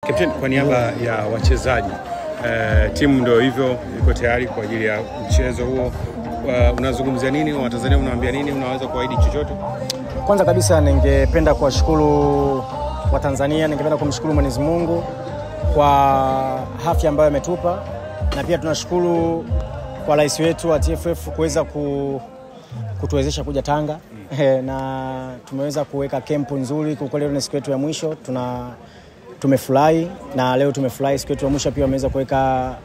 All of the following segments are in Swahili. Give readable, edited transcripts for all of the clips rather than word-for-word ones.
Captain, kwa niaba ya wachezaji, timu ndio hivyo iko tayari kwa ajili ya mchezo huo. Unazungumzia nini? Watanzania unawaambia nini? Unaweza kuahidi chochote? Kwanza kabisa ningependa kuwashukuru Watanzania, ningependa kumshukuru Mwenyezi Mungu kwa afya ambayo ametupa, na pia tunashukuru kwa rais wetu wa TFF kuweza kutuwezesha kuja Tanga na tumeweza kuweka kempu nzuri. Kwa leo ni siku yetu ya mwisho, tumefurahi, na leo tumefurahi siku yetu ya mwisho. Pia wameweza kuweka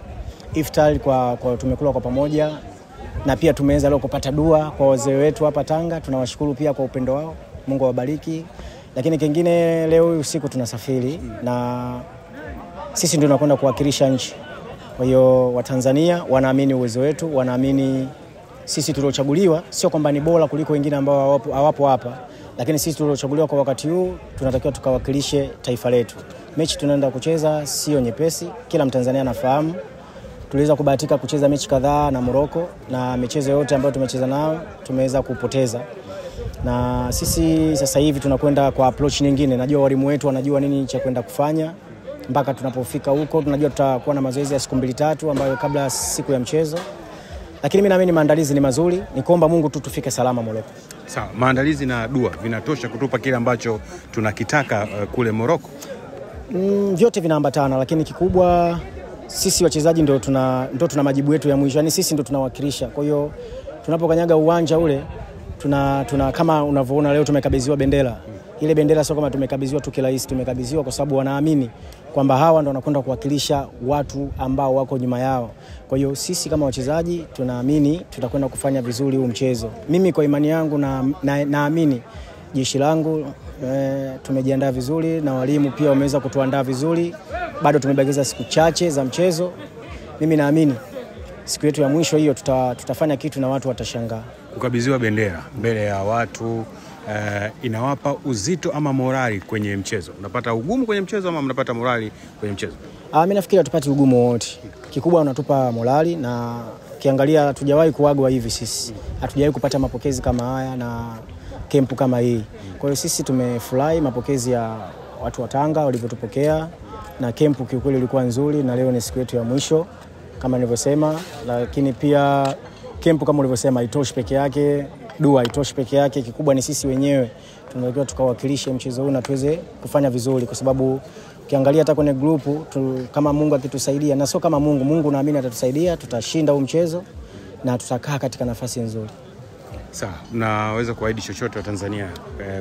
iftar kwa tumekula kwa pamoja, na pia tumeweza leo kupata dua kwa wazee wetu hapa Tanga. Tunawashukuru pia kwa upendo wao, Mungu awabariki. Lakini kingine, leo usiku tunasafiri na sisi ndio tunakwenda kuwakilisha nchi. Kwa hiyo Watanzania wanaamini uwezo wetu, wanaamini sisi tuliochaguliwa sio kwamba ni bora kuliko wengine ambao hawapo hapa, lakini sisi tuliochaguliwa kwa wakati huu tunatakiwa tukawakilishe taifa letu. Mechi tunaenda kucheza sio nyepesi, kila Mtanzania anafahamu. Tuliweza kubahatika kucheza mechi kadhaa na Morocco, na michezo yote ambayo tumecheza nao tumeweza kupoteza. Na sisi sasa hivi tunakwenda kwa approach nyingine. Najua walimu wetu wanajua nini cha kwenda kufanya. Mpaka tunapofika huko tunajua tutakuwa na mazoezi ya siku 2-3 ambayo kabla siku ya mchezo. Lakini mimi naamini maandalizi ni mazuri. Nikuomba Mungu tu tufike salama Morocco. Sawa, maandalizi na dua vinatosha kutupa kile ambacho tunakitaka kule Morocco? Vyote vinaambatana, lakini kikubwa sisi wachezaji ndio tuna majibu yetu ya mwisho. Yaani sisi ndio tunawakilisha. Kwa hiyo tunapokanyaga uwanja ule tuna kama unavyoona leo tumekabidhiwa bendera. Ile bendera sio kama tumekabidhiwa tu kirahisi, tumekabidhiwa kwa sababu wanaamini kwamba hawa ndio wanakwenda kuwakilisha watu ambao wako nyuma yao. Kwa hiyo sisi kama wachezaji tunaamini tutakwenda kufanya vizuri huu mchezo. Mimi kwa imani yangu naamini jeshi langu tumejiandaa vizuri, na walimu pia wameweza kutuandaa vizuri. Bado tumebakiza siku chache za mchezo. Mimi naamini siku yetu ya mwisho hiyo tutafanya kitu na watu watashangaa. Kukabidhiwa bendera mbele ya watu inawapa uzito ama morali kwenye mchezo? Unapata ugumu kwenye mchezo ama mnapata morali kwenye mchezo? Mimi nafikiri hatupati ugumu wote. Kikubwa unatupa morali, na kiangalia hatujawahi kuagwa hivi sisi. Hatujawahi kupata mapokezi kama haya na kempu kama hii. Kwa hiyo sisi tumefurahi mapokezi ya watu wa Tanga walivyotupokea, na kempu kiukweli ilikuwa nzuri, na leo ni siku yetu ya mwisho kama nilivyosema. Lakini pia kempu kama ulivyosema haitoshi peke yake, dua haitoshi peke yake. Kikubwa ni sisi wenyewe tunatakiwa tukawakilishe mchezo huu na tuweze kufanya vizuri, kwa sababu ukiangalia hata kwenye grupu kama Mungu akitusaidia, na sio kama Mungu naamini atatusaidia, tutashinda huu mchezo na tutakaa katika nafasi nzuri. Sawa, naweza kuahidi chochote wa Tanzania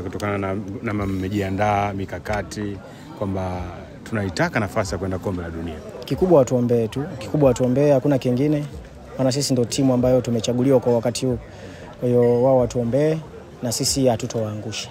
kutokana na mmejiandaa mikakati kwamba tunaitaka nafasi ya kwenda kombe la dunia? Kikubwa watuombee tu, hakuna kingine. Maana sisi ndio timu ambayo tumechaguliwa kwa wakati huu. Kwa hiyo wao watuombee na sisi hatutowaangusha.